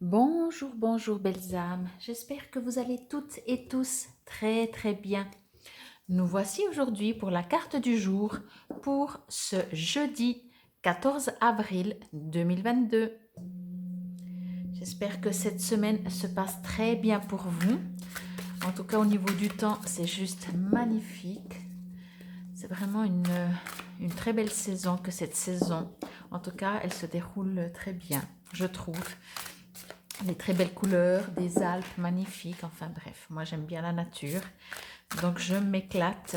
Bonjour, bonjour belles âmes. J'espère que vous allez toutes et tous très très bien. Nous voici aujourd'hui pour la carte du jour pour ce jeudi 14 avril 2022. J'espère que cette semaine se passe très bien pour vous. En tout cas au niveau du temps, c'est juste magnifique. C'est vraiment une très belle saison que cette saison. En tout cas, elle se déroule très bien, je trouve. Les très belles couleurs, des Alpes magnifiques, enfin bref, moi j'aime bien la nature. Donc je m'éclate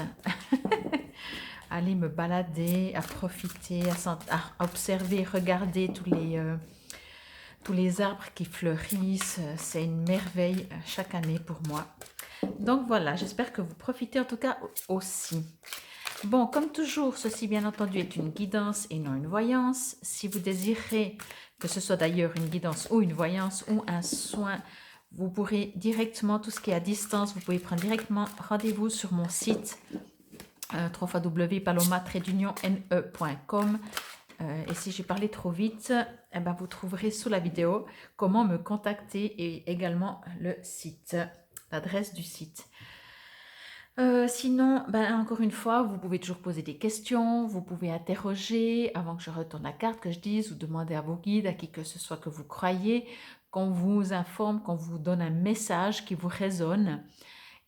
à aller me balader, à profiter, à observer, regarder tous les arbres qui fleurissent. C'est une merveille chaque année pour moi. Donc voilà, j'espère que vous profitez en tout cas aussi. Bon, comme toujours, ceci bien entendu est une guidance et non une voyance. Si vous désirez que ce soit d'ailleurs une guidance ou une voyance ou un soin, vous pourrez directement, tout ce qui est à distance, vous pouvez prendre directement rendez-vous sur mon site www.paloma-ne.com. Et si j'ai parlé trop vite, eh ben, vous trouverez sous la vidéo comment me contacter et également le site, l'adresse du site. Sinon, ben, encore une fois, vous pouvez toujours poser des questions, vous pouvez interroger avant que je retourne la carte, que je dise, ou demander à vos guides, à qui que ce soit que vous croyez, qu'on vous informe, qu'on vous donne un message qui vous résonne.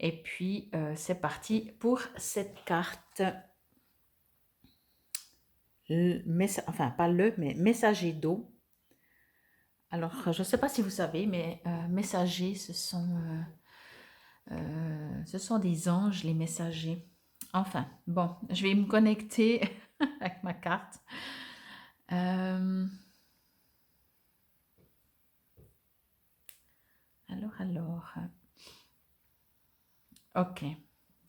Et puis, c'est parti pour cette carte. Enfin, pas mais messager d'eau. Alors, je ne sais pas si vous savez, mais messagers, ce sont des anges, les messagers. Enfin, bon, je vais me connecter avec ma carte. Euh, alors. Ok,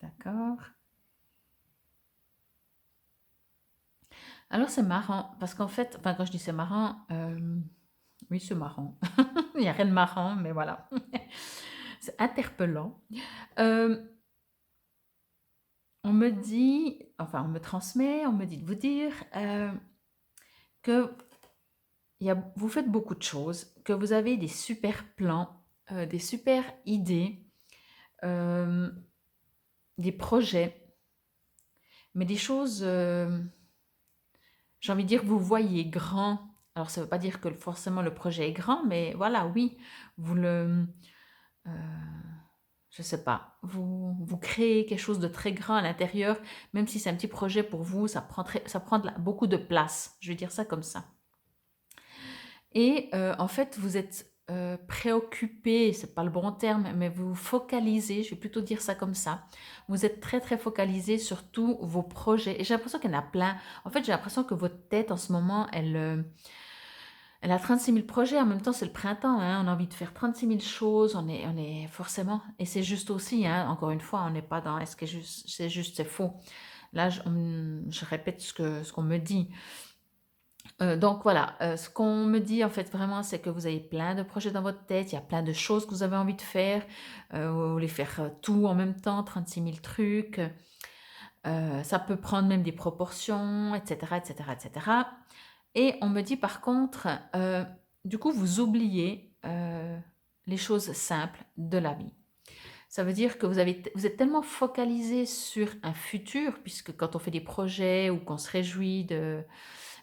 d'accord. Alors, c'est marrant, parce qu'en fait, enfin, quand je dis c'est marrant, oui, c'est marrant. Il n'y a rien de marrant, mais voilà. C'est interpellant. On me dit, enfin, on me transmet, on me dit de vous dire que vous faites beaucoup de choses, que vous avez des super plans, des super idées, euh, des projets, mais des choses, j'ai envie de dire, vous voyez grand. Alors, ça ne veut pas dire que forcément le projet est grand, mais voilà, oui, vous le, euh, je sais pas, vous créez quelque chose de très grand à l'intérieur, même si c'est un petit projet pour vous, ça prend beaucoup de place. Je vais dire ça comme ça. Et en fait, vous êtes préoccupé, c'est pas le bon terme, mais vous focalisez, je vais plutôt dire ça comme ça. Vous êtes très très focalisé sur tous vos projets. Et j'ai l'impression qu'il y en a plein. En fait, j'ai l'impression que votre tête en ce moment, elle a 36 000 projets. En même temps, c'est le printemps, hein, on a envie de faire 36 000 choses. On est forcément, et c'est juste aussi, hein, encore une fois, on n'est pas dans est-ce que c'est juste, c'est faux. Là, je répète ce qu'on me dit. Donc voilà, ce qu'on me dit en fait vraiment, c'est que vous avez plein de projets dans votre tête, il y a plein de choses que vous avez envie de faire, vous voulez faire tout en même temps, 36 000 trucs, ça peut prendre même des proportions, etc., etc., etc. Et on me dit par contre, du coup, vous oubliez les choses simples de la vie. Ça veut dire que vous êtes tellement focalisé sur un futur, puisque quand on fait des projets ou qu'on se réjouit de,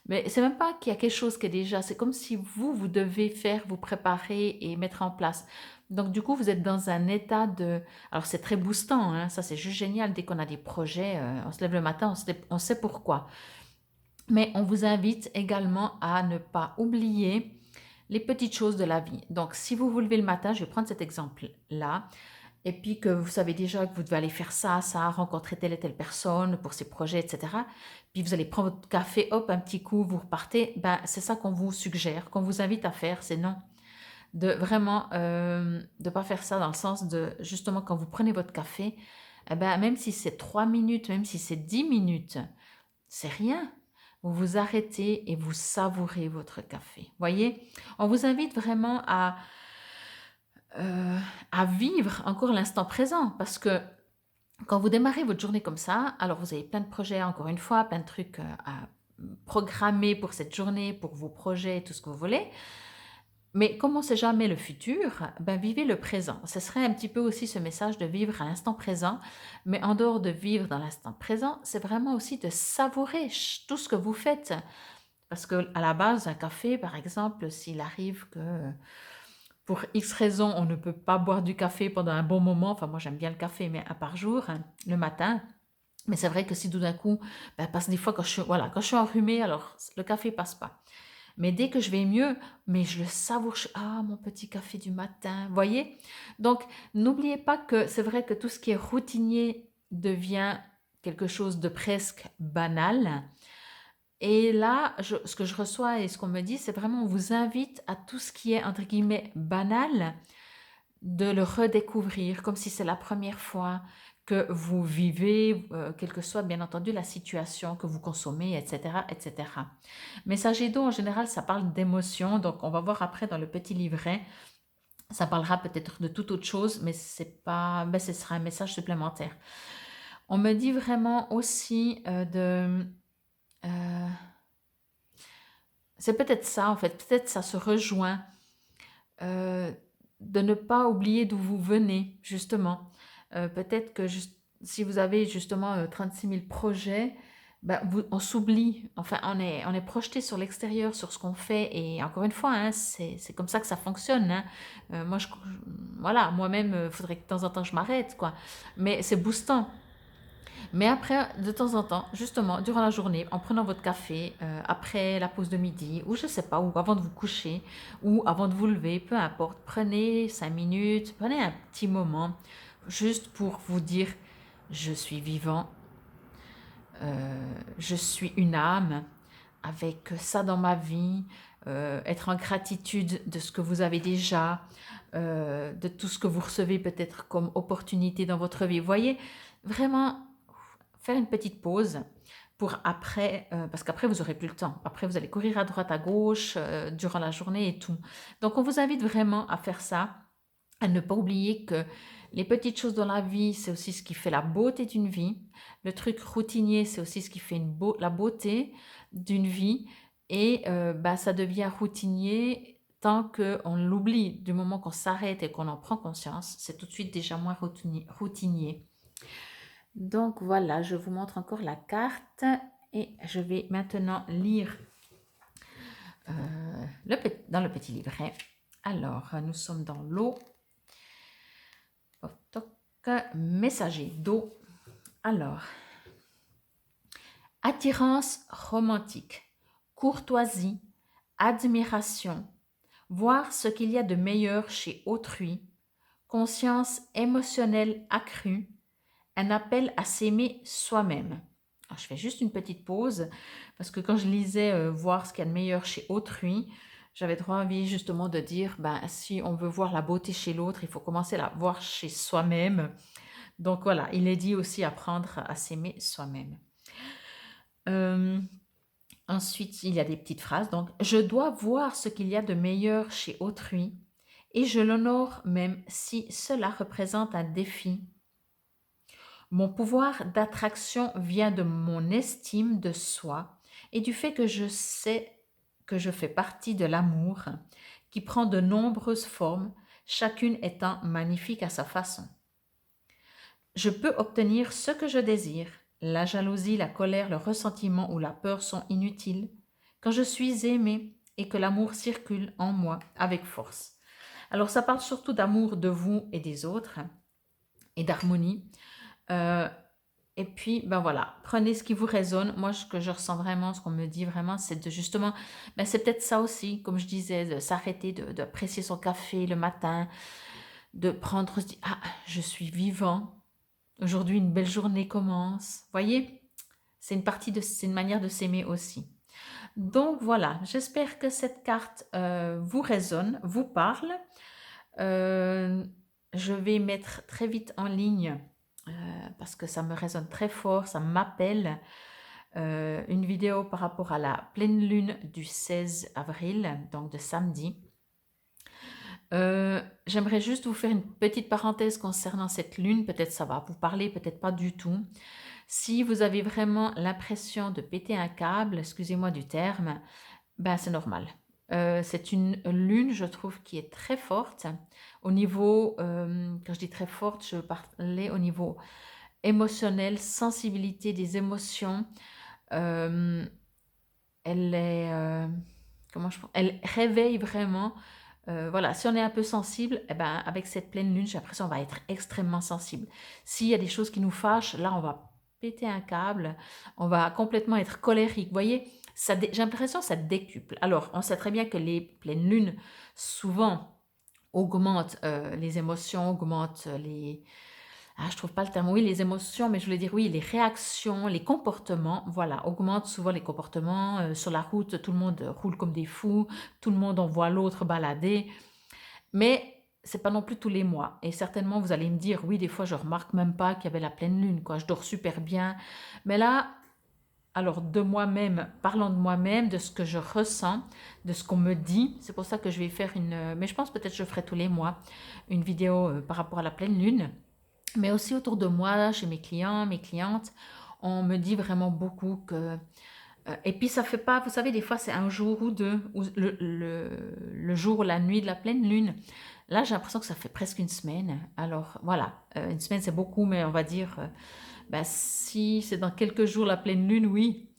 mais c'est même pas qu'il y a quelque chose qui est déjà, c'est comme si vous devez faire, vous préparer et mettre en place. Donc du coup, vous êtes dans un état de... Alors c'est très boostant, hein, ça c'est juste génial. Dès qu'on a des projets, on se lève le matin, on sait pourquoi. Mais on vous invite également à ne pas oublier les petites choses de la vie. Donc si vous vous levez le matin, je vais prendre cet exemple-là, et puis que vous savez déjà que vous devez aller faire ça, ça, rencontrer telle et telle personne pour ces projets, etc. Puis vous allez prendre votre café, hop, un petit coup, vous repartez. Ben, c'est ça qu'on vous suggère, qu'on vous invite à faire, c'est non. De vraiment, de pas faire ça dans le sens de, justement, quand vous prenez votre café, eh ben, même si c'est 3 minutes, même si c'est 10 minutes, c'est rien. Vous vous arrêtez et vous savourez votre café. Voyez, on vous invite vraiment euh, à vivre encore l'instant présent parce que quand vous démarrez votre journée comme ça, alors vous avez plein de projets, encore une fois, plein de trucs, à programmer pour cette journée, pour vos projets, tout ce que vous voulez. Mais comme on ne sait jamais le futur, ben vivez le présent. Ce serait un petit peu aussi ce message de vivre à l'instant présent, mais en dehors de vivre dans l'instant présent, c'est vraiment aussi de savourer tout ce que vous faites. Parce que à la base, un café, par exemple, s'il arrive que pour X raisons, on ne peut pas boire du café pendant un bon moment, enfin moi j'aime bien le café, mais un par jour, hein, le matin, mais c'est vrai que si tout d'un coup, ben, parce que des fois quand voilà, quand je suis enrhumée, alors le café passe pas. Mais dès que je vais mieux, mais je le savoure, ah, mon petit café du matin, voyez? Donc, n'oubliez pas que c'est vrai que tout ce qui est routinier devient quelque chose de presque banal. Et là, ce que je reçois et ce qu'on me dit, c'est vraiment, on vous invite à tout ce qui est, entre guillemets, banal, de le redécouvrir comme si c'est la première fois que vous vivez, quelle que soit bien entendu la situation que vous consommez, etc., etc. Message d'eau, en général, ça parle d'émotion, donc on va voir après dans le petit livret, ça parlera peut-être de toute autre chose, mais c'est pas, ben, ce sera un message supplémentaire. On me dit vraiment aussi euh, c'est peut-être ça en fait, peut-être ça se rejoint, euh, de ne pas oublier d'où vous venez, justement. Peut-être que si vous avez justement 36 000 projets, ben, on s'oublie, enfin on est projeté sur l'extérieur, sur ce qu'on fait, et encore une fois, hein, c'est comme ça que ça fonctionne. Hein. Moi, voilà, moi-même, il faudrait que de temps en temps je m'arrête, quoi. Mais c'est boostant. Mais après, de temps en temps, justement, durant la journée, en prenant votre café, après la pause de midi, ou je sais pas, ou avant de vous coucher, ou avant de vous lever, peu importe, prenez 5 minutes, prenez un petit moment, juste pour vous dire, je suis vivant, je suis une âme, avec ça dans ma vie, être en gratitude de ce que vous avez déjà, de tout ce que vous recevez peut-être comme opportunité dans votre vie. Vous voyez, vraiment faire une petite pause pour après, parce qu'après vous aurez plus le temps. Après vous allez courir à droite, à gauche, durant la journée et tout. Donc on vous invite vraiment à faire ça, à ne pas oublier que les petites choses dans la vie, c'est aussi ce qui fait la beauté d'une vie. Le truc routinier, c'est aussi ce qui fait la beauté d'une vie. Et bah, ça devient routinier tant qu'on l'oublie. Du moment qu'on s'arrête et qu'on en prend conscience, c'est tout de suite déjà moins routinier. Donc voilà, je vous montre encore la carte et je vais maintenant lire dans le petit livret. Alors, nous sommes dans l'eau. Messager d'eau. Alors, attirance romantique, courtoisie, admiration, voir ce qu'il y a de meilleur chez autrui, conscience émotionnelle accrue, un appel à s'aimer soi-même. Alors, je fais juste une petite pause parce que quand je lisais voir ce qu'il y a de meilleur chez autrui, j'avais trop envie justement de dire, ben, si on veut voir la beauté chez l'autre, il faut commencer à la voir chez soi-même. Donc voilà, il est dit aussi apprendre à s'aimer soi-même. Euh, Ensuite, il y a des petites phrases. Donc, je dois voir ce qu'il y a de meilleur chez autrui et je l'honore même si cela représente un défi. Mon pouvoir d'attraction vient de mon estime de soi et du fait que je sais que je fais partie de l'amour qui prend de nombreuses formes, chacune étant magnifique à sa façon. Je peux obtenir ce que je désire. La jalousie, la colère, le ressentiment ou la peur sont inutiles quand je suis aimée et que l'amour circule en moi avec force. Alors ça parle surtout d'amour de vous et des autres et d'harmonie. Euh, et puis, ben voilà, prenez ce qui vous résonne. Moi, ce que je ressens vraiment, ce qu'on me dit vraiment, c'est de justement, ben c'est peut-être ça aussi, comme je disais, de s'arrêter, d'apprécier son café le matin, de prendre, se dire, ah, je suis vivant. Aujourd'hui, une belle journée commence. Voyez, c'est une manière de s'aimer aussi. Donc voilà, j'espère que cette carte vous résonne, vous parle. Euh, je vais mettre très vite en ligne parce que ça me résonne très fort, ça m'appelle. Une vidéo par rapport à la pleine lune du 16 avril, donc de samedi. J'aimerais juste vous faire une petite parenthèse concernant cette lune, peut-être ça va vous parler, peut-être pas du tout. Si vous avez vraiment l'impression de péter un câble, excusez-moi du terme, ben c'est normal. C'est une lune, je trouve, qui est très forte. Au niveau, quand je dis très forte, je parlais au niveau émotionnel, sensibilité des émotions. Euh, elle est, elle réveille vraiment. Voilà, si on est un peu sensible, eh ben, avec cette pleine lune, j'ai l'impression qu'on va être extrêmement sensible. S'il y a des choses qui nous fâchent, là, on va péter un câble, on va complètement être colérique. Vous voyez, j'ai l'impression que ça décuple. Alors, on sait très bien que les pleines lunes, souvent, augmentent les émotions, augmentent les, je trouve pas le terme, oui, les émotions, mais je voulais dire, oui, les réactions, les comportements, voilà, augmentent souvent les comportements. Sur la route, tout le monde roule comme des fous, tout le monde envoie l'autre balader, mais c'est pas non plus tous les mois. Et certainement, vous allez me dire, oui, des fois, je remarque même pas qu'il y avait la pleine lune, quoi, je dors super bien. Mais là, alors de moi-même, parlant de moi-même, de ce que je ressens, de ce qu'on me dit, c'est pour ça que je vais faire mais je pense peut-être que je ferai tous les mois, une vidéo par rapport à la pleine lune. Mais aussi autour de moi, chez mes clients, mes clientes, on me dit vraiment beaucoup que... et puis ça fait pas, vous savez, des fois c'est un jour ou deux, ou le jour ou la nuit de la pleine lune. Là, j'ai l'impression que ça fait presque une semaine. Alors voilà, une semaine c'est beaucoup, mais on va dire, ben, si c'est dans quelques jours la pleine lune, oui.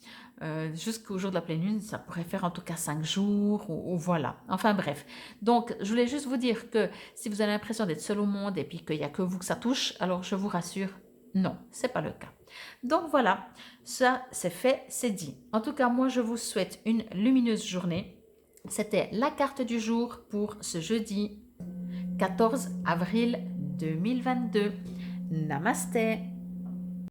Jusqu'au jour de la pleine lune, ça pourrait faire en tout cas 5 jours, ou voilà. Enfin bref. Donc, je voulais juste vous dire que si vous avez l'impression d'être seul au monde et puis qu'il n'y a que vous que ça touche, alors je vous rassure, non, c'est pas le cas. Donc voilà, ça c'est fait, c'est dit. En tout cas, moi je vous souhaite une lumineuse journée. C'était la carte du jour pour ce jeudi 14 avril 2022. Namasté.